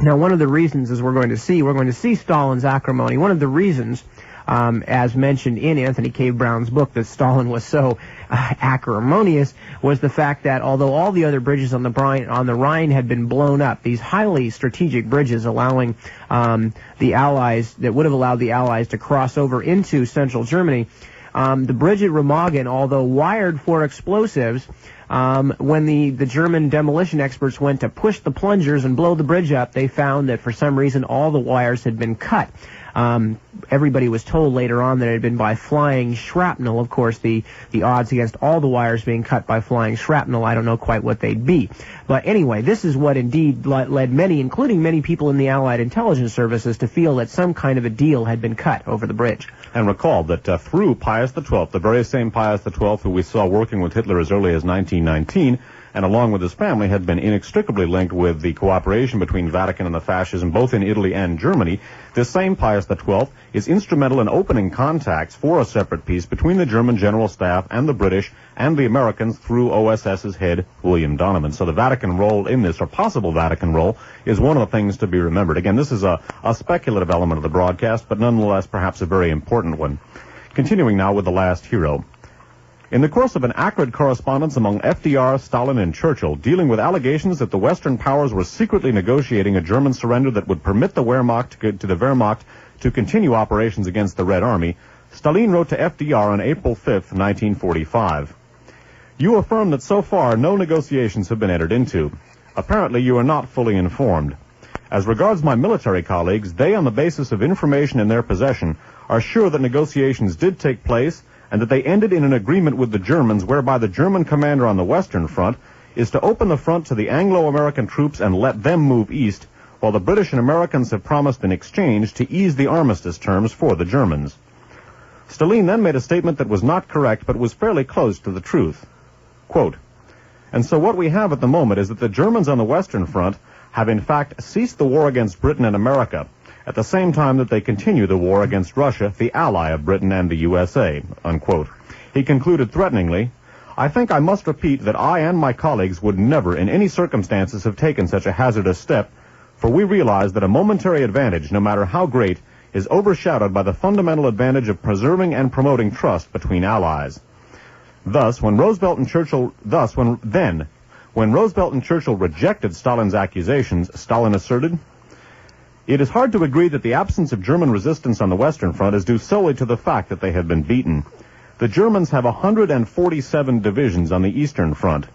Now, one of the reasons, as we're going to see Stalin's acrimony. One of the reasons, as mentioned in Anthony K. Brown's book, that Stalin was so acrimonious, was the fact that although all the other bridges on the Rhine had been blown up, these highly strategic bridges allowing the Allies, that would have allowed the Allies to cross over into central Germany, the bridge at Remagen, although wired for explosives, when the German demolition experts went to push the plungers and blow the bridge up, they found that for some reason all the wires had been cut. Everybody was told later on that it had been by flying shrapnel. Of course, the odds against all the wires being cut by flying shrapnel, I don't know quite what they'd be. But anyway, this is what indeed led many, including many people in the Allied intelligence services, to feel that some kind of a deal had been cut over the bridge. And recall that through Pius XII, the very same Pius XII who we saw working with Hitler as early as 1919, and along with his family had been inextricably linked with the cooperation between Vatican and the fascism, both in Italy and Germany, this same Pius XII is instrumental in opening contacts for a separate peace between the German General Staff and the British and the Americans through OSS's head, William Donovan. So the Vatican role in this, or possible Vatican role, is one of the things to be remembered. Again, this is a speculative element of the broadcast, but nonetheless perhaps a very important one. Continuing now with the last hero. In the course of an acrid correspondence among FDR, Stalin, and Churchill, dealing with allegations that the Western powers were secretly negotiating a German surrender that would permit the Wehrmacht to continue operations against the Red Army, Stalin wrote to FDR on April 5, 1945. You affirm that so far no negotiations have been entered into. Apparently you are not fully informed. As regards my military colleagues, they, on the basis of information in their possession, are sure that negotiations did take place and that they ended in an agreement with the Germans whereby the German commander on the Western Front is to open the front to the Anglo-American troops and let them move east, while the British and Americans have promised in exchange to ease the armistice terms for the Germans. Stalin then made a statement that was not correct but was fairly close to the truth. Quote, and so what we have at the moment is that the Germans on the Western Front have in fact ceased the war against Britain and America, at the same time that they continue the war against Russia, the ally of Britain and the USA, unquote. He concluded threateningly, I think I must repeat that I and my colleagues would never in any circumstances have taken such a hazardous step, for we realize that a momentary advantage, no matter how great, is overshadowed by the fundamental advantage of preserving and promoting trust between allies. Thus, when Roosevelt and Churchill rejected Stalin's accusations, Stalin asserted, it is hard to agree that the absence of German resistance on the Western Front is due solely to the fact that they have been beaten. The Germans have 147 divisions on the Eastern Front.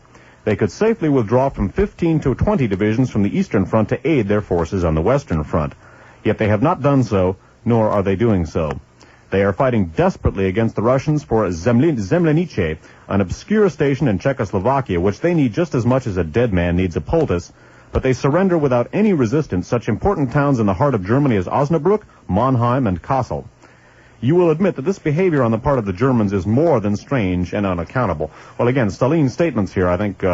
They could safely withdraw from 15 to 20 divisions from the Eastern Front to aid their forces on the Western Front. Yet they have not done so, nor are they doing so. They are fighting desperately against the Russians for Zemlenice, an obscure station in Czechoslovakia, which they need just as much as a dead man needs a poultice, but they surrender without any resistance such important towns in the heart of Germany as Osnabrück, Mannheim, and Kassel. You will admit that this behavior on the part of the Germans is more than strange and unaccountable. Well, again, Stalin's statements here, I think,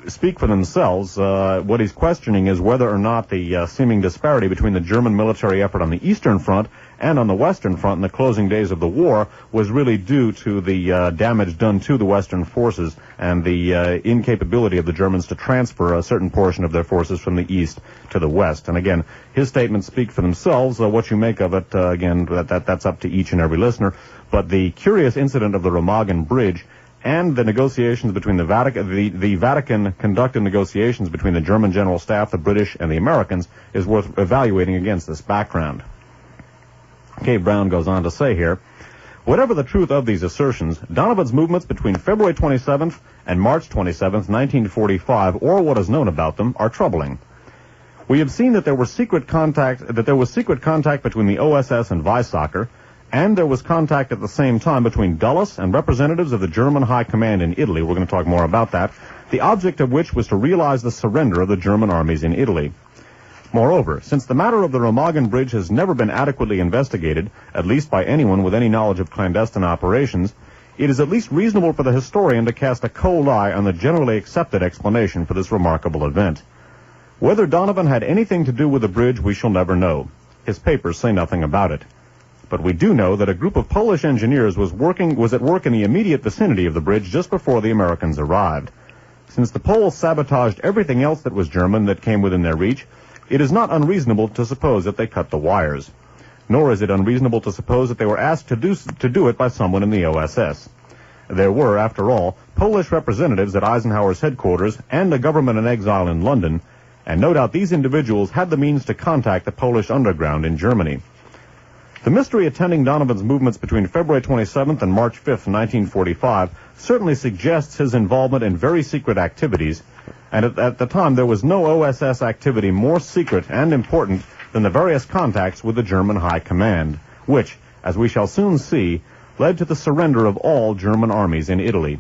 speak for themselves. What he's questioning is whether or not the seeming disparity between the German military effort on the Eastern Front and on the Western Front in the closing days of the war was really due to the damage done to the Western forces and the incapability of the Germans to transfer a certain portion of their forces from the East to the West. And again, his statements speak for themselves. What you make of it, again, that's up to each and every listener. But the curious incident of the Remagen Bridge and the negotiations between the Vatican conducted negotiations between the German General Staff, the British, and the Americans is worth evaluating against this background. K. Brown goes on to say here, whatever the truth of these assertions, Donovan's movements between February 27th and March 27th, 1945, or what is known about them, are troubling. We have seen that there was secret contact between the OSS and Weizsäcker, and there was contact at the same time between Dulles and representatives of the German High Command in Italy. We're going to talk more about that. The object of which was to realize the surrender of the German armies in Italy. Moreover, since the matter of the Remagen Bridge has never been adequately investigated, at least by anyone with any knowledge of clandestine operations, it is at least reasonable for the historian to cast a cold eye on the generally accepted explanation for this remarkable event. Whether Donovan had anything to do with the bridge, we shall never know. His papers say nothing about it. But we do know that a group of Polish engineers was at work in the immediate vicinity of the bridge just before the Americans arrived. Since the Poles sabotaged everything else that was German that came within their reach, it is not unreasonable to suppose that they cut the wires. Nor is it unreasonable to suppose that they were asked to do it by someone in the OSS. There were, after all, Polish representatives at Eisenhower's headquarters and a government in exile in London, and no doubt these individuals had the means to contact the Polish underground in Germany. The mystery attending Donovan's movements between February 27th and March 5th, 1945, certainly suggests his involvement in very secret activities, and at the time there was no OSS activity more secret and important than the various contacts with the German High Command, which, as we shall soon see, led to the surrender of all German armies in Italy.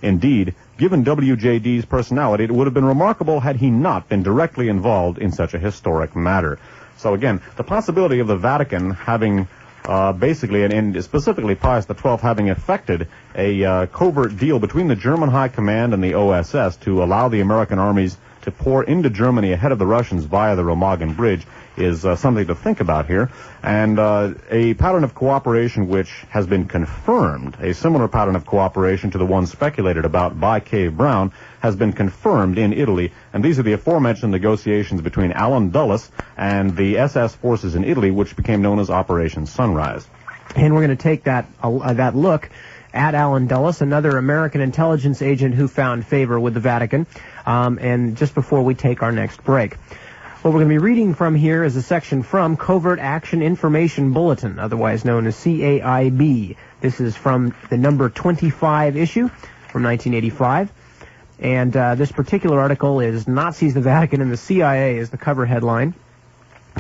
Indeed, given WJD's personality, it would have been remarkable had he not been directly involved in such a historic matter. So again, the possibility of the Vatican having basically, and specifically Pius XII having effected a covert deal between the German High Command and the OSS to allow the American armies to pour into Germany ahead of the Russians via the Remagen Bridge is something to think about here. And a pattern of cooperation which has been confirmed, a similar pattern of cooperation to the one speculated about by Cave Brown, has been confirmed in Italy. And these are the aforementioned negotiations between Allen Dulles and the SS forces in Italy, which became known as Operation Sunrise. And we're going to take that look at Allen Dulles, another American intelligence agent who found favor with the Vatican, and just before we take our next break. What we're going to be reading from here is a section from Covert Action Information Bulletin, otherwise known as CAIB. This is from the number 25 issue from 1985. And this particular article is Nazis, the Vatican, and the CIA is the cover headline.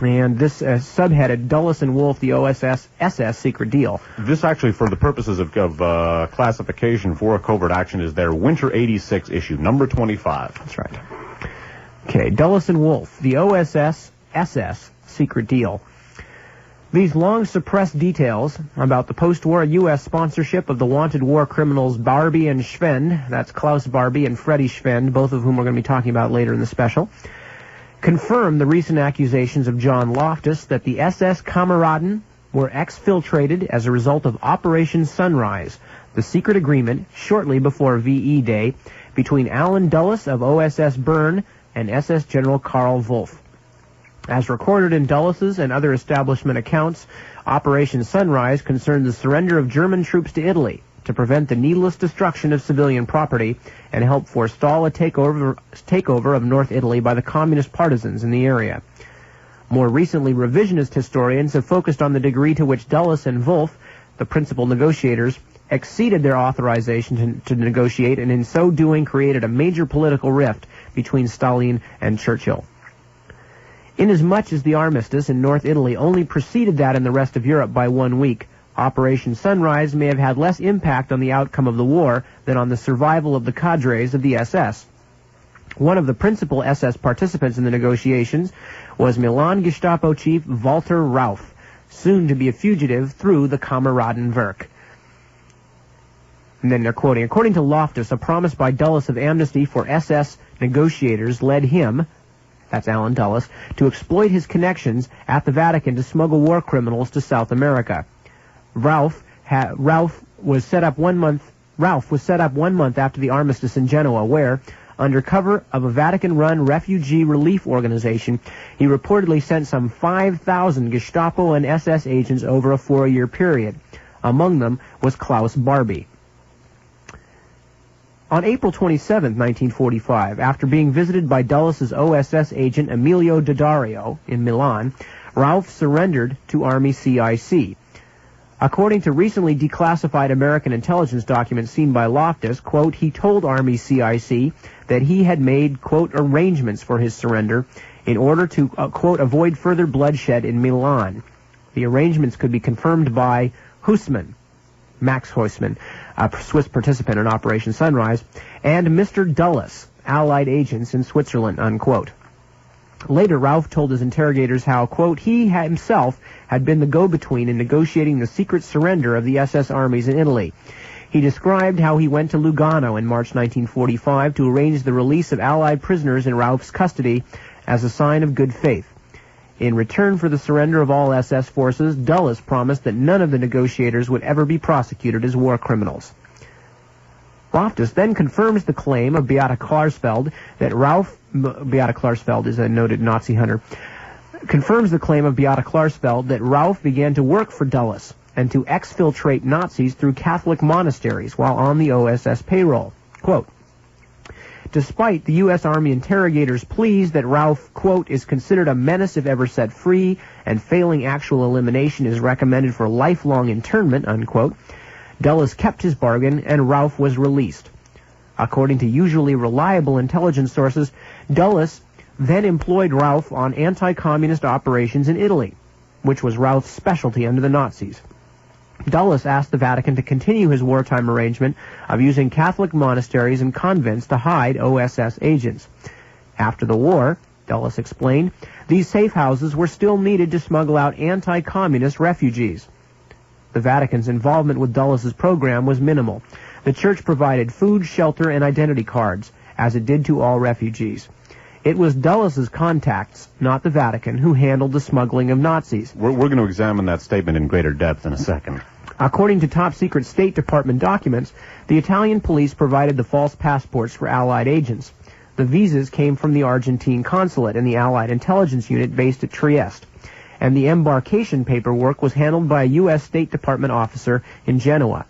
And this subheaded Dulles and Wolf, the OSS-SS secret deal. This actually, for the purposes of classification for a covert action, is their Winter 86 issue, number 25. That's right. Okay, Dulles and Wolf, the OSS-SS secret deal. These long-suppressed details about the post-war U.S. sponsorship of the wanted war criminals Barbie and Schwend, that's Klaus Barbie and Freddie Schwend, both of whom we're going to be talking about later in the special, confirm the recent accusations of John Loftus that the SS Kameraden were exfiltrated as a result of Operation Sunrise, the secret agreement shortly before VE Day between Allen Dulles of OSS Bern and SS General Karl Wolff. As recorded in Dulles's and other establishment accounts, Operation Sunrise concerned the surrender of German troops to Italy to prevent the needless destruction of civilian property and help forestall a takeover of North Italy by the communist partisans in the area. More recently, revisionist historians have focused on the degree to which Dulles and Wolff, the principal negotiators, exceeded their authorization to negotiate, and in so doing created a major political rift between Stalin and Churchill. Inasmuch as the armistice in North Italy only preceded that in the rest of Europe by 1 week, Operation Sunrise may have had less impact on the outcome of the war than on the survival of the cadres of the SS. One of the principal SS participants in the negotiations was Milan Gestapo chief Walter Rauff, soon to be a fugitive through the Kameradenwerk. And then they're quoting, according to Loftus, a promise by Dulles of amnesty for SS negotiators led him, that's Allen Dulles, to exploit his connections at the Vatican to smuggle war criminals to South America. Rauff was set up 1 month after the armistice in Genoa, where, under cover of a Vatican-run refugee relief organization, he reportedly sent some 5,000 Gestapo and SS agents over a 4-year period. Among them was Klaus Barbie. On April 27, 1945, after being visited by Dulles's OSS agent Emilio Daddario in Milan, Rauff surrendered to Army CIC. According to recently declassified American intelligence documents seen by Loftus, quote, he told Army CIC that he had made, quote, arrangements for his surrender in order to, quote, avoid further bloodshed in Milan. The arrangements could be confirmed by Max Huysman, a Swiss participant in Operation Sunrise, and Mr. Dulles, Allied agents in Switzerland, unquote. Later, Rauff told his interrogators how, quote, he himself had been the go-between in negotiating the secret surrender of the SS armies in Italy. He described how he went to Lugano in March 1945 to arrange the release of Allied prisoners in Rauff's custody as a sign of good faith. In return for the surrender of all SS forces, Dulles promised that none of the negotiators would ever be prosecuted as war criminals. Loftus then confirms the claim of Beate Klarsfeld that Beate Klarsfeld is a noted Nazi hunter, confirms the claim of Beate Klarsfeld that Rauff began to work for Dulles and to exfiltrate Nazis through Catholic monasteries while on the OSS payroll. Quote, despite the U.S. Army interrogators' pleas that Rauff, quote, is considered a menace if ever set free and failing actual elimination is recommended for lifelong internment, unquote, Dulles kept his bargain and Rauff was released. According to usually reliable intelligence sources, Dulles then employed Rauff on anti-communist operations in Italy, which was Rauff's specialty under the Nazis. Dulles asked the Vatican to continue his wartime arrangement of using Catholic monasteries and convents to hide OSS agents. After the war, Dulles explained, these safe houses were still needed to smuggle out anti-communist refugees. The Vatican's involvement with Dulles' program was minimal. The Church provided food, shelter, and identity cards, as it did to all refugees. It was Dulles' contacts, not the Vatican, who handled the smuggling of Nazis. We're going to examine that statement in greater depth in a second. According to top-secret State Department documents, the Italian police provided the false passports for Allied agents. The visas came from the Argentine consulate and the Allied intelligence unit based at Trieste, and the embarkation paperwork was handled by a U.S. State Department officer in Genoa.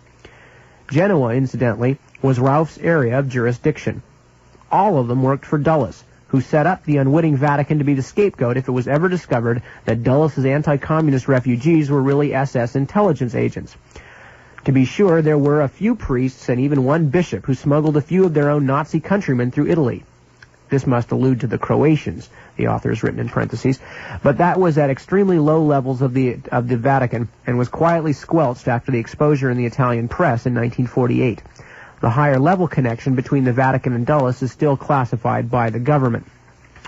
Genoa, incidentally, was Rauff's area of jurisdiction. All of them worked for Dulles, who set up the unwitting Vatican to be the scapegoat if it was ever discovered that Dulles' anti-communist refugees were really SS intelligence agents. To be sure, there were a few priests and even one bishop who smuggled a few of their own Nazi countrymen through Italy. This must allude to the Croatians, the author has written in parentheses, but that was at extremely low levels of the Vatican and was quietly squelched after the exposure in the Italian press in 1948. The higher level connection between the Vatican and Dulles is still classified by the government.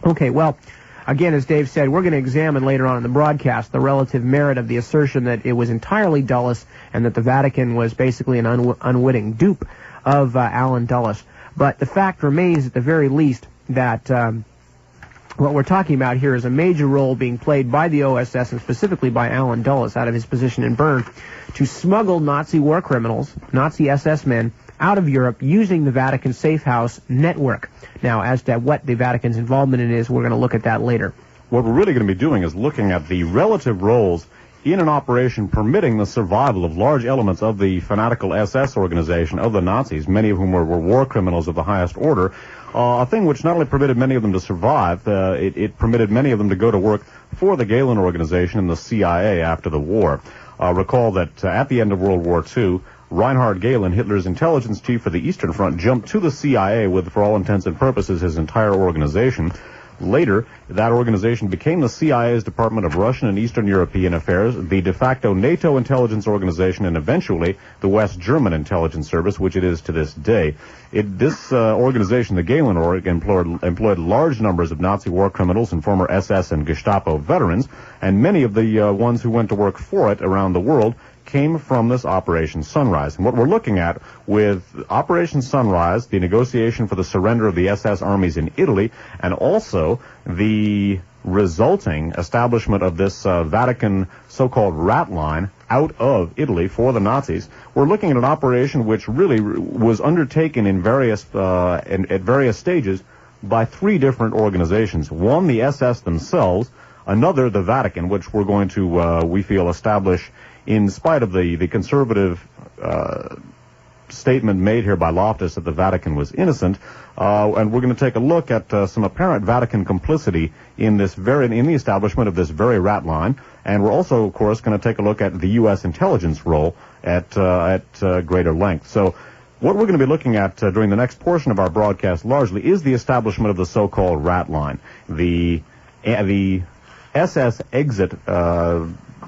Okay, well, again, as Dave said, we're going to examine later on in the broadcast the relative merit of the assertion that it was entirely Dulles and that the Vatican was basically an unwitting dupe of Alan Dulles. But the fact remains, at the very least, that what we're talking about here is a major role being played by the OSS and specifically by Alan Dulles out of his position in Bern to smuggle Nazi war criminals, Nazi SS men, out of Europe using the Vatican safe house network. Now, as to what the Vatican's involvement in is, we're going to look at that later. What we're really going to be doing is looking at the relative roles in an operation permitting the survival of large elements of the fanatical SS organization of the Nazis, many of whom were war criminals of the highest order, a thing which not only permitted many of them to survive, it permitted many of them to go to work for the Gehlen organization and the CIA after the war. Recall that at the end of World War II, Reinhard Gehlen, Hitler's intelligence chief for the Eastern Front, jumped to the CIA with, for all intents and purposes, his entire organization. Later, that organization became the CIA's Department of Russian and Eastern European Affairs, the de facto NATO intelligence organization, and eventually the West German Intelligence Service, which it is to this day. This organization, the Gehlen Org, employed large numbers of Nazi war criminals and former SS and Gestapo veterans, and many of the ones who went to work for it around the world came from this Operation Sunrise. And what we're looking at with Operation Sunrise, the negotiation for the surrender of the SS armies in Italy, and also the resulting establishment of this Vatican so-called rat line out of Italy for the Nazis, we're looking at an operation which really was undertaken in at various stages by three different organizations. One, the SS themselves; another, the Vatican, which we're going to, we feel, establish in spite of the conservative statement made here by Loftus that the Vatican was innocent, and we're going to take a look at some apparent Vatican complicity in the establishment of this very rat line, and we're also, of course, going to take a look at the U.S. intelligence role at greater length. So, what we're going to be looking at during the next portion of our broadcast largely is the establishment of the so-called rat line, the SS exit.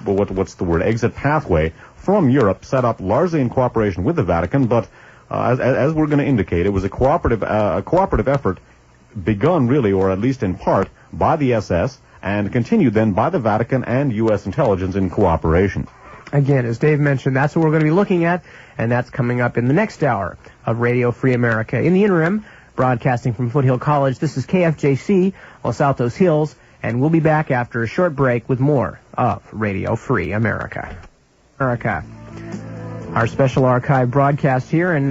What's the word? Exit pathway from Europe, set up largely in cooperation with the Vatican, but as we're going to indicate, it was a cooperative effort begun really, or at least in part, by the SS and continued then by the Vatican and U.S. intelligence in cooperation. Again, as Dave mentioned, that's what we're going to be looking at, and that's coming up in the next hour of Radio Free America. In the interim, broadcasting from Foothill College, this is KFJC, Los Altos Hills, and we'll be back after a short break with more of Radio Free America. Our special archive broadcast here, and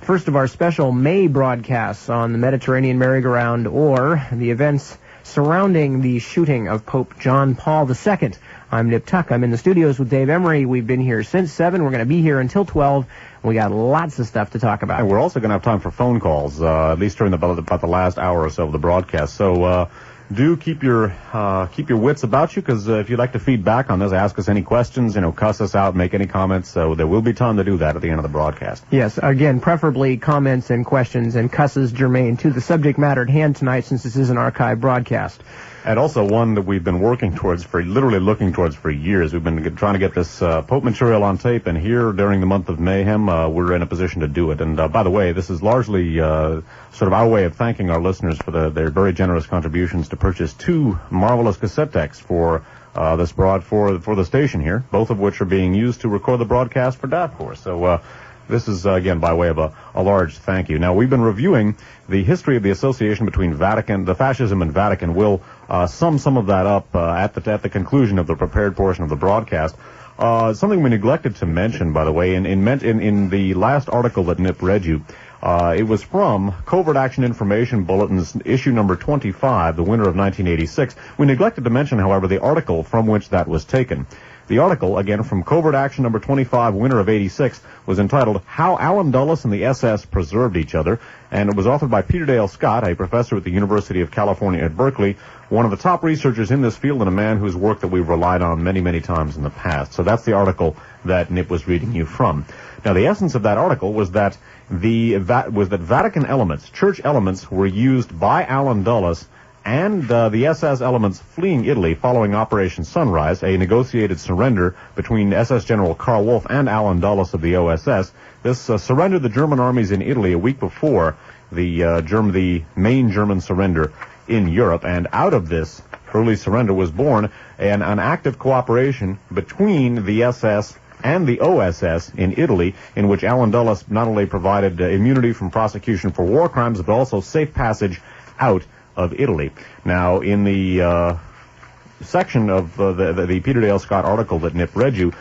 first of our special May broadcasts on the Mediterranean merry-go-round, or the events surrounding the shooting of Pope John Paul II. I'm Nip Tuck. I'm in the studios with Dave Emery. We've been here since 7. We're going to be here until 12. We got lots of stuff to talk about. And we're also going to have time for phone calls, at least during about the last hour or so of the broadcast. So do keep your wits about you, because if you'd like to feed back on this, ask us any questions, cuss us out, make any comments. So there will be time to do that at the end of the broadcast. Yes, again, preferably comments and questions and cusses germane to the subject matter at hand tonight, since this is an archive broadcast. And also one that we've been looking towards for years. We've been trying to get this Pope material on tape, and here during the month of mayhem, we're in a position to do it. And by the way, this is largely sort of our way of thanking our listeners for their very generous contributions to purchase 2 marvelous cassette decks for for the station here, both of which are being used to record the broadcast for DAF Force. So this is, again, by way of a large thank you. Now, we've been reviewing the history of the association between the fascism and Vatican. We'll sum some of that up at the conclusion of the prepared portion of the broadcast. Something we neglected to mention, by the way, in the last article that Nip read you, it was from Covert Action Information Bulletin's issue number 25, the winter of 1986. We neglected to mention, however, the article from which that was taken. The article, again, from Covert Action number 25, winter of 86, was entitled How Allen Dulles and the SS Preserved Each Other, and it was authored by Peter Dale Scott, a professor at the University of California at Berkeley, one of the top researchers in this field and a man whose work that we've relied on many, many times in the past. So that's the article that Nip was reading you from. Now, the essence of that article was that Vatican elements, church elements, were used by Allen Dulles and the SS elements fleeing Italy following Operation Sunrise, a negotiated surrender between SS General Karl Wolff and Allen Dulles of the OSS. This surrendered the German armies in Italy a week before the main German surrender in Europe, and out of this early surrender was born an active cooperation between the SS and the OSS in Italy, in which Allen Dulles not only provided immunity from prosecution for war crimes, but also safe passage out of Italy. Now, in the section of the Peter Dale Scott article that Nip read you,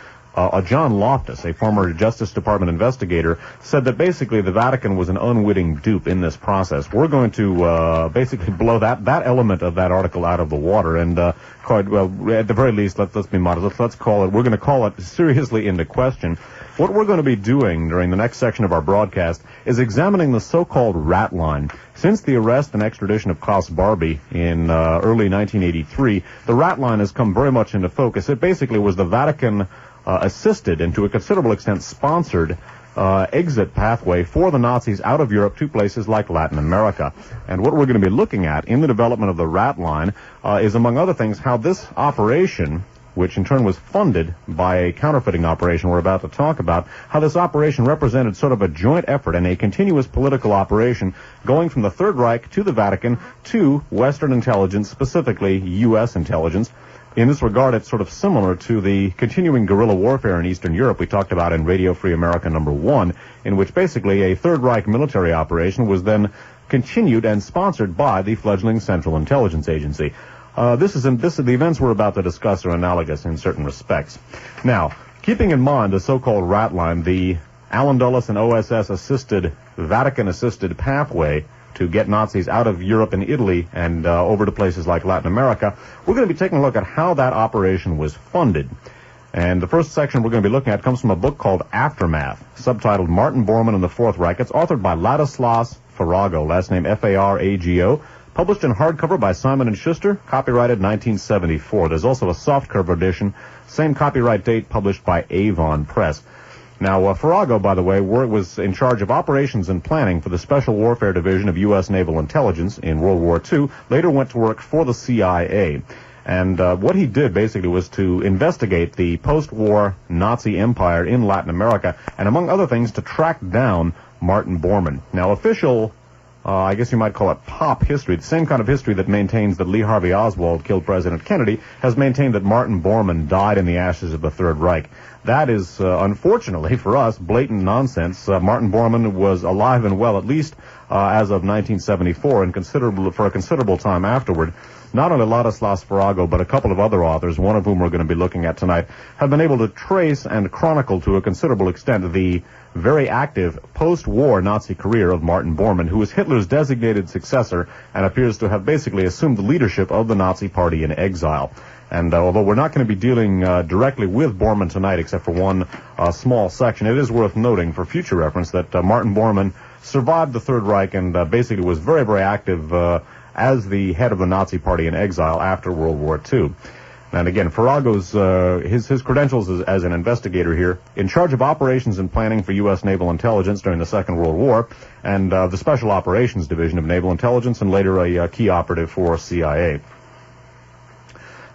John Loftus, a former Justice Department investigator, said that basically the Vatican was an unwitting dupe in this process. We're going to basically blow that element of that article out of the water, and at the very least, let's be modest. We're going to call it seriously into question. What we're going to be doing during the next section of our broadcast is examining the so-called rat line. Since the arrest and extradition of Klaus Barbie in early 1983, the rat line has come very much into focus. It basically was the Vatican assisted and to a considerable extent sponsored exit pathway for the Nazis out of Europe to places like Latin America. And what we're going to be looking at in the development of the rat line is, among other things, how this operation, which in turn was funded by a counterfeiting operation we're about to talk about, how this operation represented sort of a joint effort and a continuous political operation going from the Third Reich to the Vatican to Western intelligence, specifically U.S. intelligence. In this regard, it's sort of similar to the continuing guerrilla warfare in Eastern Europe we talked about in Radio Free America number 1, in which basically a Third Reich military operation was then continued and sponsored by the fledgling Central Intelligence Agency. The events we're about to discuss are analogous in certain respects. Now, keeping in mind the so-called rat line, the Allen Dulles and OSS-assisted, Vatican-assisted pathway to get Nazis out of Europe and Italy and over to places like Latin America, we're going to be taking a look at how that operation was funded. And the first section we're going to be looking at comes from a book called Aftermath, subtitled Martin Bormann and the Fourth Reich. It's authored by Ladislas Farago, last name Farago, published in hardcover by Simon & Schuster, copyrighted 1974. There's also a softcover edition, same copyright date, published by Avon Press. Now, Farago, by the way, was in charge of operations and planning for the Special Warfare Division of U.S. Naval Intelligence in World War II, later went to work for the CIA. And what he did, basically, was to investigate the post-war Nazi empire in Latin America, and among other things, to track down Martin Bormann. Now, official, I guess you might call it pop history, the same kind of history that maintains that Lee Harvey Oswald killed President Kennedy, has maintained that Martin Bormann died in the ashes of the Third Reich. That is, unfortunately for us, blatant nonsense. Martin Bormann was alive and well, at least as of 1974, and for a considerable time afterward. not only Ladislas Farrago, but a couple of other authors, one of whom we're going to be looking at tonight, have been able to trace and chronicle to a considerable extent the very active post-war Nazi career of Martin Bormann, who was Hitler's designated successor and appears to have basically assumed the leadership of the Nazi Party in exile. And although we're not going to be dealing directly with Bormann tonight, except for one small section, it is worth noting for future reference that Martin Bormann survived the Third Reich and basically was very, very active as the head of the Nazi Party in exile after World War II. And again, Farrago's his credentials as an investigator here, in charge of operations and planning for U.S. Naval Intelligence during the Second World War, and the Special Operations Division of Naval Intelligence, and later a key operative for CIA.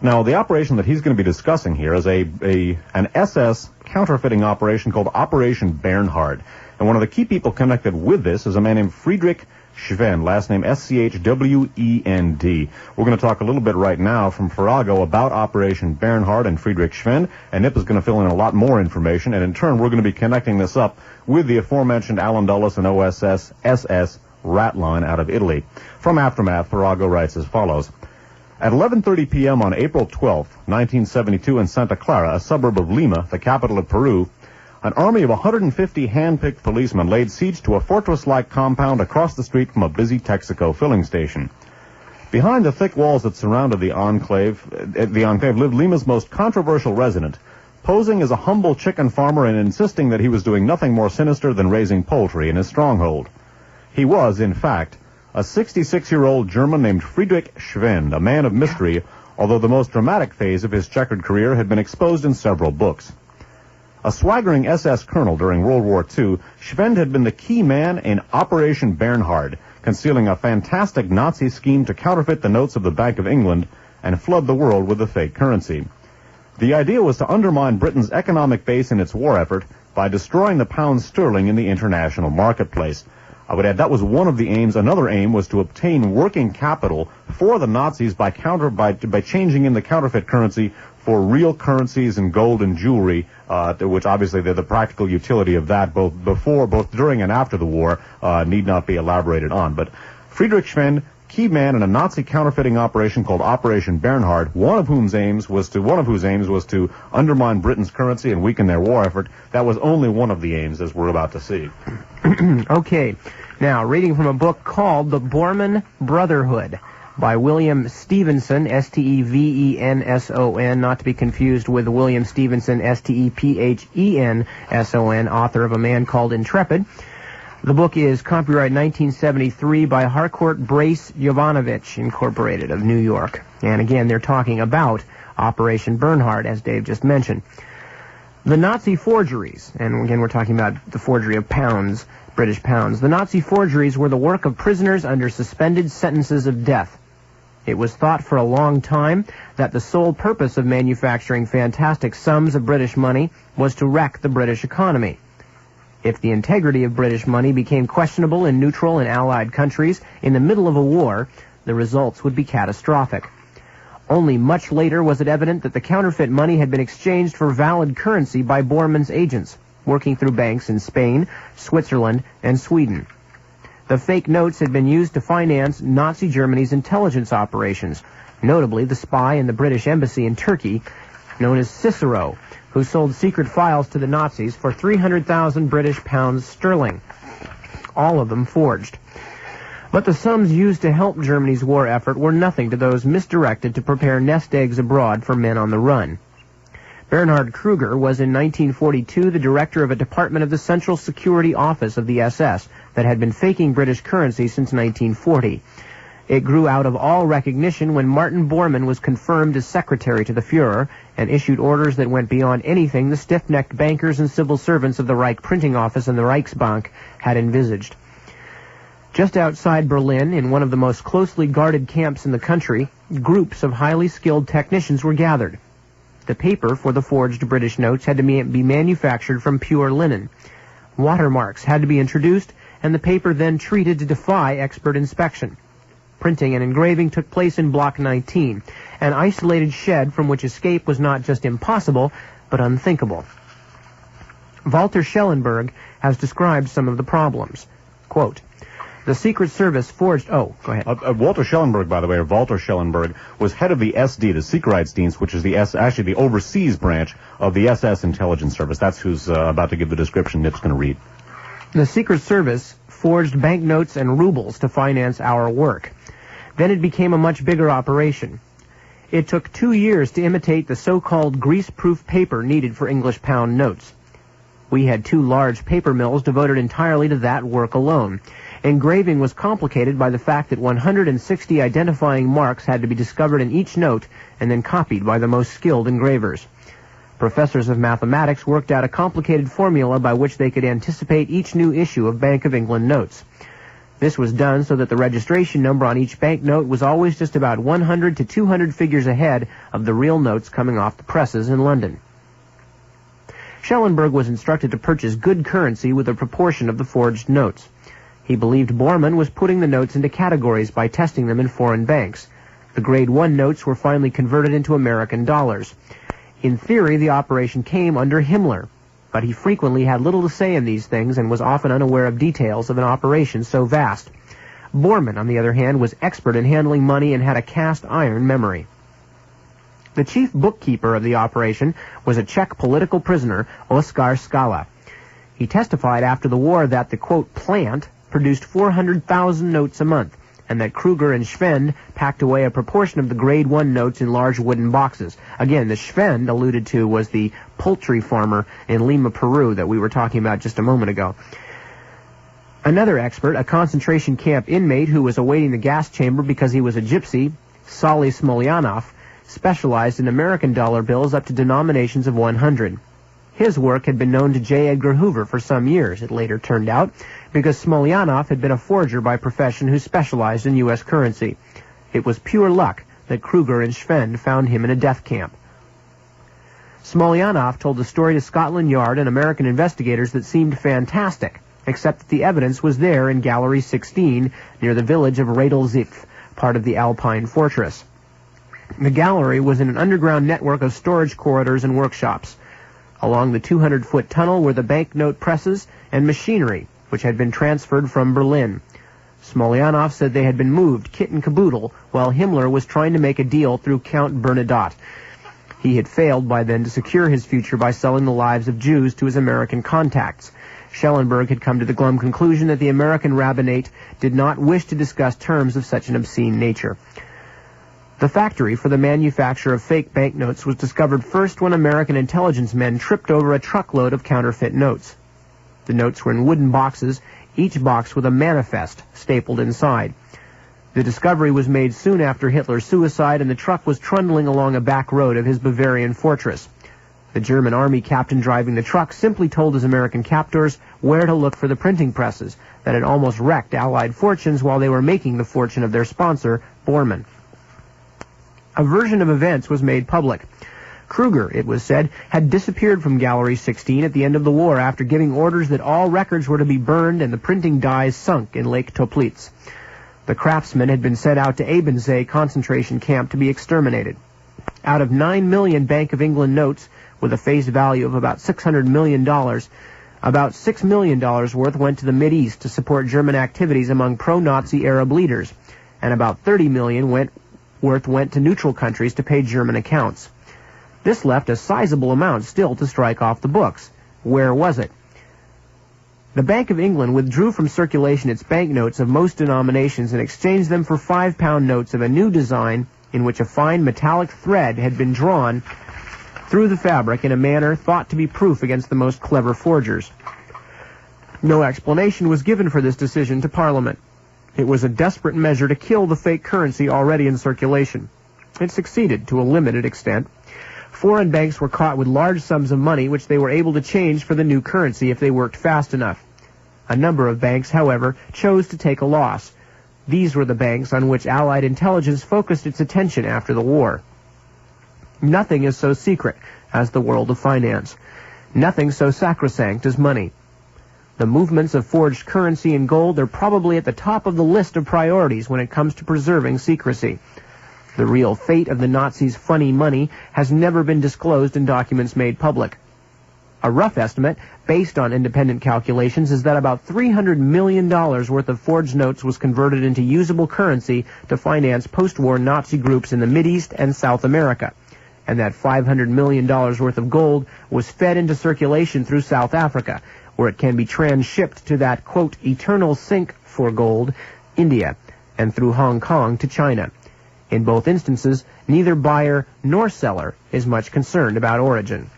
Now, the operation that he's going to be discussing here is an SS counterfeiting operation called Operation Bernhard. And one of the key people connected with this is a man named Friedrich Schwend, last name S-C-H-W-E-N-D. We're going to talk a little bit right now from Farrago about Operation Bernhard and Friedrich Schwend, and Nip is going to fill in a lot more information, and in turn we're going to be connecting this up with the aforementioned Allen Dulles and OSS SS rat line out of Italy. From Aftermath, Farrago writes as follows. At 11:30 p.m. on April 12, 1972, in Santa Clara, a suburb of Lima, the capital of Peru, an army of 150 hand-picked policemen laid siege to a fortress-like compound across the street from a busy Texaco filling station. Behind the thick walls that surrounded the enclave lived Lima's most controversial resident, posing as a humble chicken farmer and insisting that he was doing nothing more sinister than raising poultry in his stronghold. He was, in fact, a 66-year-old German named Friedrich Schwend, a man of mystery, although the most dramatic phase of his checkered career had been exposed in several books. A swaggering SS colonel during World War II, Schwend had been the key man in Operation Bernhard, concealing a fantastic Nazi scheme to counterfeit the notes of the Bank of England and flood the world with the fake currency. The idea was to undermine Britain's economic base in its war effort by destroying the pound sterling in the international marketplace. I would add that was one of the aims. Another aim was to obtain working capital for the Nazis by changing in the counterfeit currency for real currencies and gold and jewelry, which obviously the practical utility of that both during and after the war need not be elaborated on. But Friedrich Schwend, key man in a Nazi counterfeiting operation called Operation Bernhard, one of whose aims was to undermine Britain's currency and weaken their war effort. That was only one of the aims, as we're about to see. Okay, now reading from a book called The Bormann Brotherhood by William Stevenson, S-T-E-V-E-N-S-O-N, not to be confused with William Stevenson, S-T-E-P-H-E-N-S-O-N, author of A Man Called Intrepid. The book is copyright 1973 by Harcourt Brace Jovanovich, Incorporated, of New York. And again, they're talking about Operation Bernhard, as Dave just mentioned. The Nazi forgeries, and again we're talking about the forgery of pounds, British pounds. The Nazi forgeries were the work of prisoners under suspended sentences of death. It was thought for a long time that the sole purpose of manufacturing fantastic sums of British money was to wreck the British economy. If the integrity of British money became questionable in neutral and allied countries in the middle of a war, the results would be catastrophic. Only much later was it evident that the counterfeit money had been exchanged for valid currency by Bormann's agents, working through banks in Spain, Switzerland, and Sweden. The fake notes had been used to finance Nazi Germany's intelligence operations, notably the spy in the British embassy in Turkey, known as Cicero, who sold secret files to the Nazis for 300,000 British pounds sterling, all of them forged. But the sums used to help Germany's war effort were nothing to those misdirected to prepare nest eggs abroad for men on the run. Bernhard Kruger was in 1942 the director of a department of the Central Security Office of the SS that had been faking British currency since 1940. It grew out of all recognition when Martin Bormann was confirmed as secretary to the Fuhrer and issued orders that went beyond anything the stiff-necked bankers and civil servants of the Reich printing office and the Reichsbank had envisaged. Just outside Berlin, in one of the most closely guarded camps in the country, groups of highly skilled technicians were gathered. The paper for the forged British notes had to be manufactured from pure linen. Watermarks had to be introduced, and the paper then treated to defy expert inspection. Printing and engraving took place in Block 19, an isolated shed from which escape was not just impossible, but unthinkable. Walter Schellenberg has described some of the problems. Quote, The Secret Service forged... Oh, go ahead. Walter Schellenberg, by the way, or Walter Schellenberg, was head of the SD, the Sicherheitsdienst, which is actually the overseas branch of the SS intelligence service. That's who's about to give the description Nip's going to read. The Secret Service forged banknotes and rubles to finance our work. Then it became a much bigger operation. It took 2 years to imitate the so-called grease-proof paper needed for English pound notes. We had 2 large paper mills devoted entirely to that work alone. Engraving was complicated by the fact that 160 identifying marks had to be discovered in each note and then copied by the most skilled engravers. Professors of mathematics worked out a complicated formula by which they could anticipate each new issue of Bank of England notes. This was done so that the registration number on each banknote was always just about 100 to 200 figures ahead of the real notes coming off the presses in London. Schellenberg was instructed to purchase good currency with a proportion of the forged notes. He believed Bormann was putting the notes into categories by testing them in foreign banks. The Grade 1 notes were finally converted into American dollars. In theory, the operation came under Himmler, but he frequently had little to say in these things and was often unaware of details of an operation so vast. Bormann, on the other hand, was expert in handling money and had a cast-iron memory. The chief bookkeeper of the operation was a Czech political prisoner, Oskar Skala. He testified after the war that the, quote, plant produced 400,000 notes a month, and that Kruger and Schwend packed away a proportion of the Grade 1 notes in large wooden boxes. Again, the Schwend alluded to was the poultry farmer in Lima, Peru that we were talking about just a moment ago. Another expert, a concentration camp inmate who was awaiting the gas chamber because he was a gypsy, Sali Smolyanov, specialized in American dollar bills up to denominations of 100. His work had been known to J. Edgar Hoover for some years, it later turned out, because Smolyanov had been a forger by profession who specialized in U.S. currency. It was pure luck that Kruger and Schwend found him in a death camp. Smolyanov told the story to Scotland Yard and American investigators that seemed fantastic, except that the evidence was there in Gallery 16 near the village of Radolzif, part of the Alpine fortress. The gallery was in an underground network of storage corridors and workshops. Along the 200-foot tunnel were the banknote presses and machinery, which had been transferred from Berlin. Smolyanov said they had been moved kit and caboodle while Himmler was trying to make a deal through Count Bernadotte. He had failed by then to secure his future by selling the lives of Jews to his American contacts. Schellenberg had come to the glum conclusion that the American rabbinate did not wish to discuss terms of such an obscene nature. The factory for the manufacture of fake banknotes was discovered first when American intelligence men tripped over a truckload of counterfeit notes. The notes were in wooden boxes, each box with a manifest stapled inside. The discovery was made soon after Hitler's suicide, and the truck was trundling along a back road of his Bavarian fortress. The German army captain driving the truck simply told his American captors where to look for the printing presses that had almost wrecked Allied fortunes while they were making the fortune of their sponsor, Bormann. A version of events was made public. Kruger, it was said, had disappeared from Gallery 16 at the end of the war after giving orders that all records were to be burned and the printing dies sunk in Lake Toplitz. The craftsmen had been sent out to Ebensee concentration camp to be exterminated. Out of 9 million Bank of England notes, with a face value of about $600 million, about $6 million worth went to the Mideast to support German activities among pro-Nazi Arab leaders, and about $30 million worth went to neutral countries to pay German accounts. This left a sizable amount still to strike off the books. Where was it? The Bank of England withdrew from circulation its banknotes of most denominations and exchanged them for £5 notes of a new design in which a fine metallic thread had been drawn through the fabric in a manner thought to be proof against the most clever forgers. No explanation was given for this decision to Parliament. It was a desperate measure to kill the fake currency already in circulation. It succeeded to a limited extent. Foreign banks were caught with large sums of money which they were able to change for the new currency if they worked fast enough. A number of banks, however, chose to take a loss. These were the banks on which Allied intelligence focused its attention after the war. Nothing is so secret as the world of finance. Nothing so sacrosanct as money. The movements of forged currency and gold are probably at the top of the list of priorities when it comes to preserving secrecy. The real fate of the Nazis' funny money has never been disclosed in documents made public. A rough estimate, based on independent calculations, is that about $300 million worth of forged notes was converted into usable currency to finance post-war Nazi groups in the Mideast and South America, and that $500 million worth of gold was fed into circulation through South Africa, where it can be transshipped to that, quote, eternal sink for gold, India, and through Hong Kong to China. In both instances, neither buyer nor seller is much concerned about origin.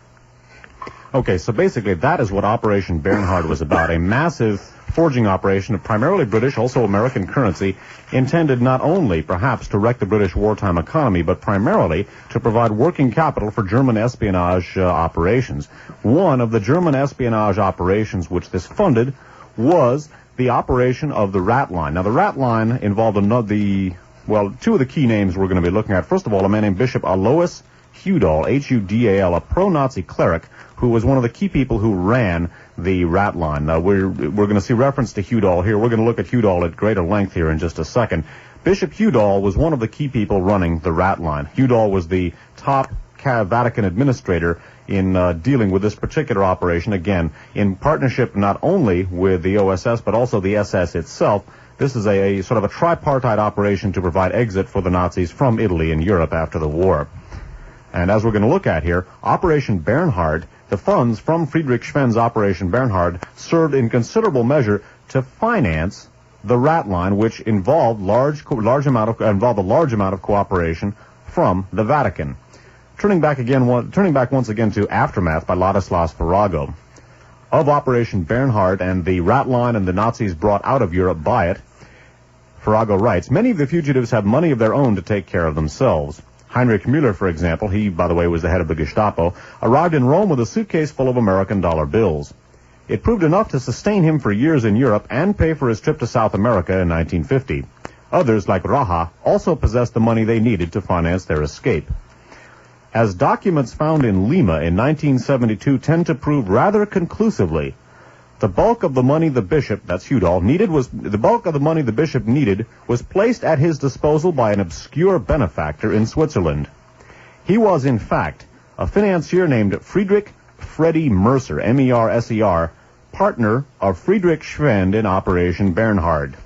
Okay, so basically that is what Operation Bernhard was about, a massive forging operation of primarily British, also American currency, intended not only perhaps to wreck the British wartime economy, but primarily to provide working capital for German espionage operations. One of the German espionage operations which this funded was the operation of the Rat Line. Now, the Rat Line involved two of the key names we're going to be looking at. First of all, a man named Bishop Alois Hudal, H-U-D-A-L, a pro-Nazi cleric who was one of the key people who ran the Rat Line. Now, we're going to see reference to Hudal here. We're going to look at Hudal at greater length here in just a second. Bishop Hudal was one of the key people running the Rat Line. Hudal was the top Vatican administrator in dealing with this particular operation, again, in partnership not only with the OSS, but also the SS itself. This is a sort of a tripartite operation to provide exit for the Nazis from Italy and Europe after the war. And as we're going to look at here, Operation Bernhard, the funds from Friedrich Schwenn's Operation Bernhard served in considerable measure to finance the Rat Line, which involved a large amount of cooperation from the Vatican. Turning back once again to Aftermath by Ladislas Farrago. Of Operation Bernhard and the Rat Line and the Nazis brought out of Europe by it, Farrago writes, many of the fugitives have money of their own to take care of themselves. Heinrich Müller, for example, he, by the way, was the head of the Gestapo, arrived in Rome with a suitcase full of American dollar bills. It proved enough to sustain him for years in Europe and pay for his trip to South America in 1950. Others, like Raha, also possessed the money they needed to finance their escape. As documents found in Lima in 1972 tend to prove rather conclusively, the bulk of the money the bishop, that's Hudal, needed was placed at his disposal by an obscure benefactor in Switzerland. He was, in fact, a financier named Friedrich Freddy Mercer, M-E-R-S-E-R, partner of Friedrich Schwenn in Operation Bernhard.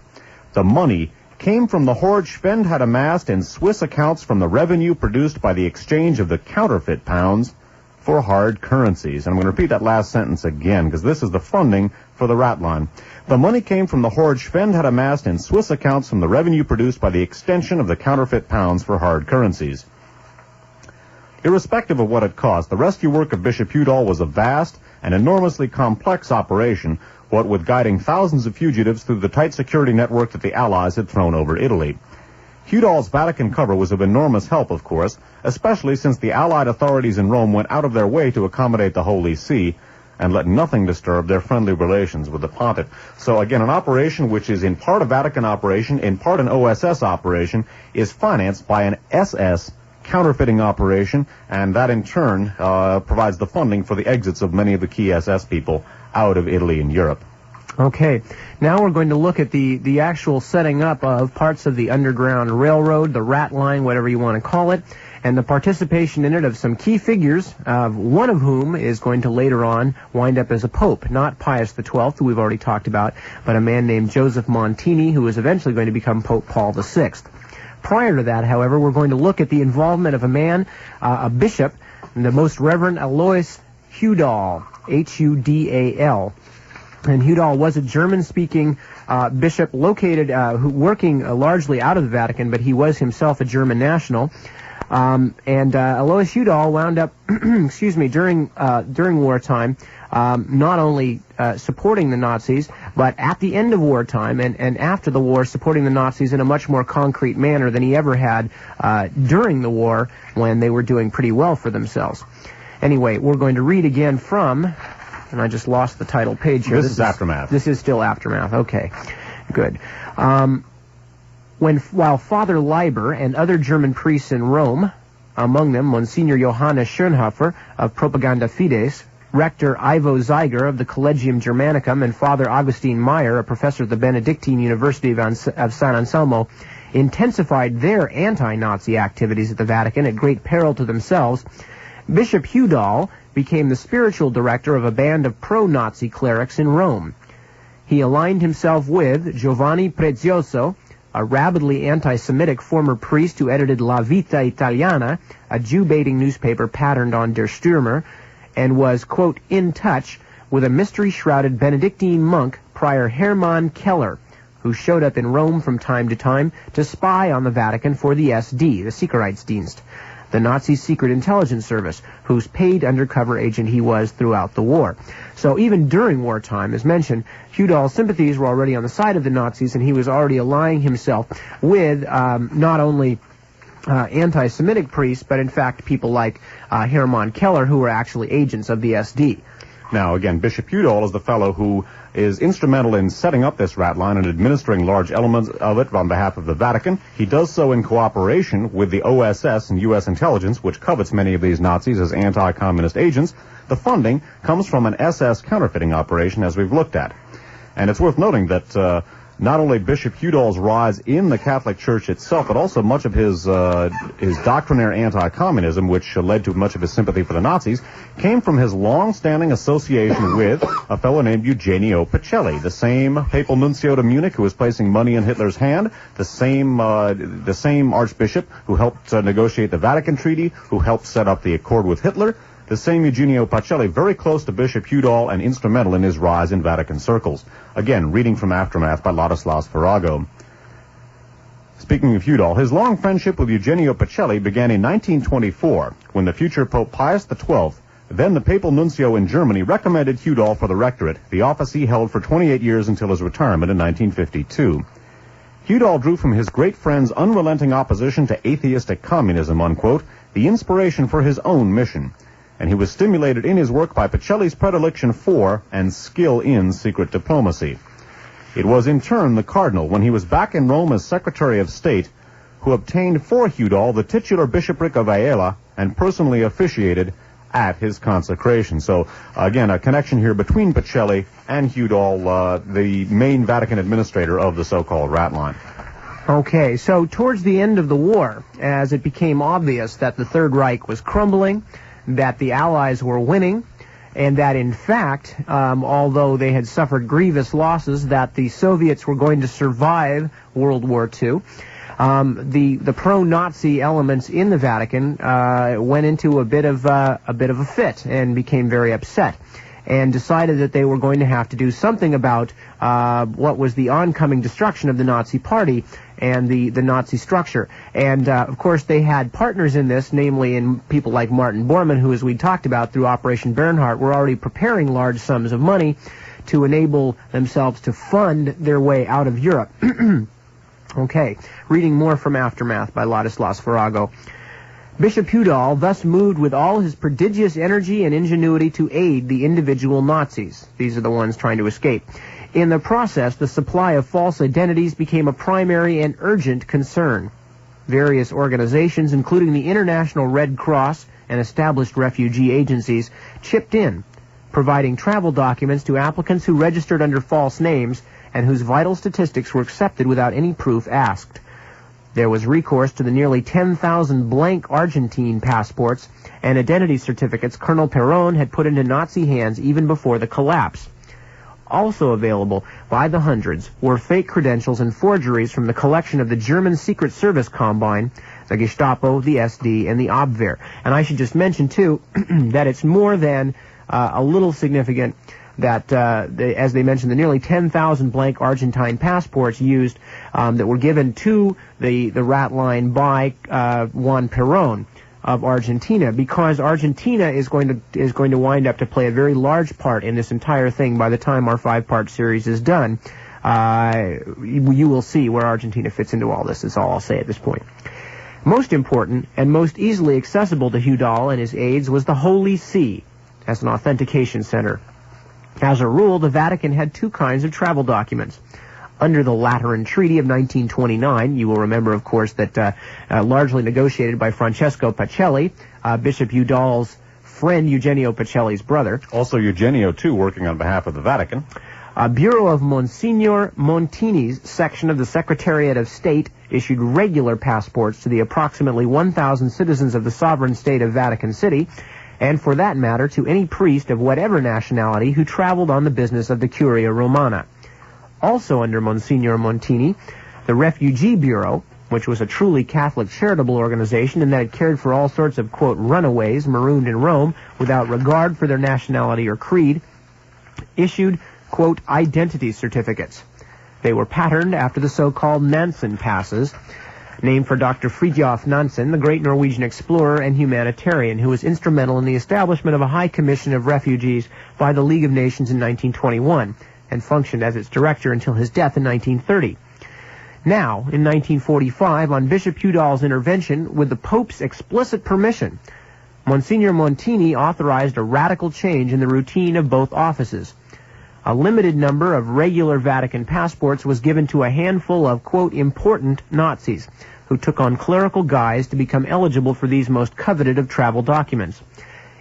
The money came from the hoard Schwenn had amassed in Swiss accounts from the revenue produced by the exchange of the counterfeit pounds for hard currencies. And I'm going to repeat that last sentence again, because this is the funding for the Rat Line. The money came from the hoard Schwenn had amassed in Swiss accounts from the revenue produced by the extension of the counterfeit pounds for hard currencies. Irrespective of what it cost, the rescue work of Bishop Hudal was a vast and enormously complex operation, what with guiding thousands of fugitives through the tight security network that the Allies had thrown over Italy. Hudal's Vatican cover was of enormous help, of course, especially since the Allied authorities in Rome went out of their way to accommodate the Holy See and let nothing disturb their friendly relations with the Pontiff. So again, an operation which is in part a Vatican operation, in part an OSS operation, is financed by an SS counterfeiting operation, and that in turn provides the funding for the exits of many of the key SS people out of Italy and Europe. Okay, now we're going to look at the actual setting up of parts of the Underground Railroad, the Rat Line, whatever you want to call it, and the participation in it of some key figures, one of whom is going to later on wind up as a pope, not Pius XII, who we've already talked about, but a man named Joseph Montini, who is eventually going to become Pope Paul VI. Prior to that, however, we're going to look at the involvement of a man, a bishop, the Most Reverend Alois Hudal, H-U-D-A-L. And Hudal was a German-speaking bishop located, working largely out of the Vatican, but he was himself a German national. And Alois Hudal wound up, during wartime, not only supporting the Nazis, but at the end of wartime and after the war, supporting the Nazis in a much more concrete manner than he ever had during the war, when they were doing pretty well for themselves. Anyway, we're going to read again from... And I just lost the title page here. This is Aftermath. This is still Aftermath. Okay, good. While Father Leiber and other German priests in Rome, among them Monsignor Johannes Schönhofer of Propaganda Fides, Rector Ivo Zeiger of the Collegium Germanicum, and Father Augustine Meyer, a professor at the Benedictine University of San Anselmo, intensified their anti-Nazi activities at the Vatican at great peril to themselves, Bishop Hudal became the spiritual director of a band of pro-Nazi clerics in Rome. He aligned himself with Giovanni Prezioso, a rabidly anti-Semitic former priest who edited La Vita Italiana, a Jew-baiting newspaper patterned on Der Stürmer, and was, quote, in touch with a mystery-shrouded Benedictine monk, Prior Hermann Keller, who showed up in Rome from time to time to spy on the Vatican for the SD, the Sicherheitsdienst, the Nazi secret intelligence service, whose paid undercover agent he was throughout the war. So even during wartime, as mentioned, Hudal's sympathies were already on the side of the Nazis, and he was already allying himself with not only anti-Semitic priests, but in fact people like Hermann Keller, who were actually agents of the SD. Now, again, Bishop Udall is the fellow who is instrumental in setting up this rat line and administering large elements of it on behalf of the Vatican. He does so in cooperation with the OSS and U.S. intelligence, which covets many of these Nazis as anti-communist agents. The funding comes from an SS counterfeiting operation, as we've looked at. And it's worth noting that not only Bishop Udall's rise in the Catholic Church itself, but also much of his doctrinaire anti-communism, which led to much of his sympathy for the Nazis, came from his long-standing association with a fellow named Eugenio Pacelli, the same papal nuncio to Munich who was placing money in Hitler's hand, the same archbishop who helped negotiate the Vatican Treaty, who helped set up the accord with Hitler. The same Eugenio Pacelli, very close to Bishop Udall and instrumental in his rise in Vatican circles. Again, reading from Aftermath by Ladislaus Farrago. Speaking of Udall, his long friendship with Eugenio Pacelli began in 1924, when the future Pope Pius XII, then the papal nuncio in Germany, recommended Udall for the rectorate, the office he held for 28 years until his retirement in 1952. Udall drew from his great friend's unrelenting opposition to atheistic communism, unquote, the inspiration for his own mission. And he was stimulated in his work by Pacelli's predilection for and skill in secret diplomacy. It was in turn the Cardinal, when he was back in Rome as Secretary of State, who obtained for Udall the titular bishopric of Aiella and personally officiated at his consecration. So, again, a connection here between Pacelli and Udall, the main Vatican administrator of the so-called rat line. Okay, so towards the end of the war, as it became obvious that the Third Reich was crumbling, that the Allies were winning, and that in fact, although they had suffered grievous losses, that the Soviets were going to survive World War II. The pro-Nazi elements in the Vatican went into a bit of a fit and became very upset, and decided that they were going to have to do something about what was the oncoming destruction of the Nazi Party and the Nazi structure. And, of course, they had partners in this, namely in people like Martin Bormann, who, as we talked about through Operation Bernhardt, were already preparing large sums of money to enable themselves to fund their way out of Europe. Okay, reading more from Aftermath by Ladislaus Farrago. Bishop Udall thus moved with all his prodigious energy and ingenuity to aid the individual Nazis. These are the ones trying to escape. In the process, the supply of false identities became a primary and urgent concern. Various organizations, including the International Red Cross and established refugee agencies, chipped in, providing travel documents to applicants who registered under false names and whose vital statistics were accepted without any proof asked. There was recourse to the nearly 10,000 blank Argentine passports and identity certificates Colonel Perón had put into Nazi hands even before the collapse. Also available by the hundreds were fake credentials and forgeries from the collection of the German Secret Service Combine, the Gestapo, the SD, and the Abwehr. And I should just mention, too, that it's more than a little significant that, as they mentioned, the nearly 10,000 blank Argentine passports used that were given to the rat line by Juan Perón of Argentina, because Argentina is going to wind up to play a very large part in this entire thing by the time our 5-part series is done. You will see where Argentina fits into all this, is all I'll say at this point. Most important and most easily accessible to Udall and his aides was the Holy See as an authentication center. As a rule, the Vatican had two kinds of travel documents. Under the Lateran Treaty of 1929, you will remember, of course, that largely negotiated by Francesco Pacelli, Bishop Udall's friend, Eugenio Pacelli's brother. Also Eugenio, too, working on behalf of the Vatican. Bureau of Monsignor Montini's section of the Secretariat of State issued regular passports to the approximately 1,000 citizens of the sovereign state of Vatican City, and for that matter to any priest of whatever nationality who traveled on the business of the Curia Romana. Also under Monsignor Montini, the Refugee Bureau, which was a truly Catholic charitable organization in that it cared for all sorts of, quote, runaways marooned in Rome without regard for their nationality or creed, issued, quote, identity certificates. They were patterned after the so-called Nansen passes, named for Dr. Fridtjof Nansen, the great Norwegian explorer and humanitarian who was instrumental in the establishment of a High Commission of Refugees by the League of Nations in 1921 and functioned as its director until his death in 1930. Now, in 1945, on Bishop Udall's intervention, with the Pope's explicit permission, Monsignor Montini authorized a radical change in the routine of both offices. A limited number of regular Vatican passports was given to a handful of, quote, important Nazis, who took on clerical guise to become eligible for these most coveted of travel documents.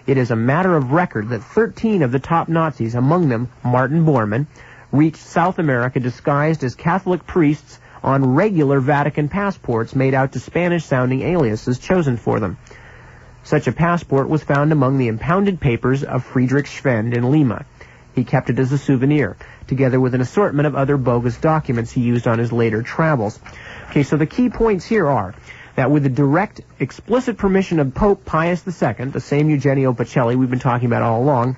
It is a matter of record that 13 of the top Nazis, among them Martin Bormann, reached South America disguised as Catholic priests on regular Vatican passports made out to Spanish-sounding aliases chosen for them. Such a passport was found among the impounded papers of Friedrich Schwend in Lima. He kept it as a souvenir, together with an assortment of other bogus documents he used on his later travels. Okay, so the key points here are that with the direct, explicit permission of Pope Pius II, the same Eugenio Pacelli we've been talking about all along,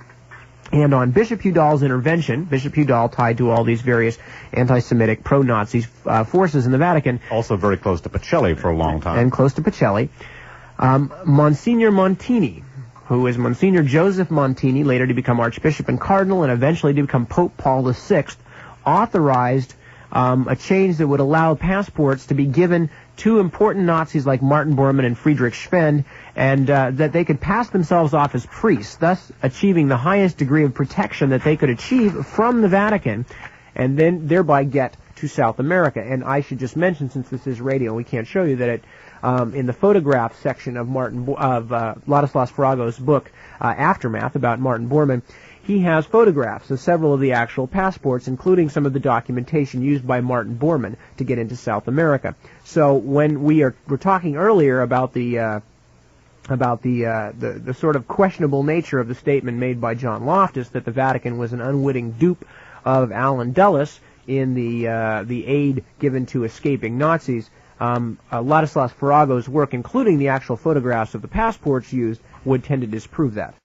and on Bishop Udall's intervention, Bishop Udall tied to all these various anti-Semitic, pro-Nazi forces in the Vatican. Also very close to Pacelli for a long time. And close to Pacelli. Monsignor Montini, who is Monsignor Joseph Montini, later to become Archbishop and Cardinal, and eventually to become Pope Paul VI, authorized a change that would allow passports to be given to important Nazis like Martin Bormann and Friedrich Schwend, and that they could pass themselves off as priests, thus achieving the highest degree of protection that they could achieve from the Vatican, and then thereby get to South America. And I should just mention, since this is radio, we can't show you that in the photograph section of Ladislas Farago's book, Aftermath, about Martin Bormann, he has photographs of several of the actual passports, including some of the documentation used by Martin Bormann to get into South America. So when we're talking earlier about the sort of questionable nature of the statement made by John Loftus that the Vatican was an unwitting dupe of Allen Dulles in the aid given to escaping Nazis, Ladislas Farago's work, including the actual photographs of the passports used, would tend to disprove that.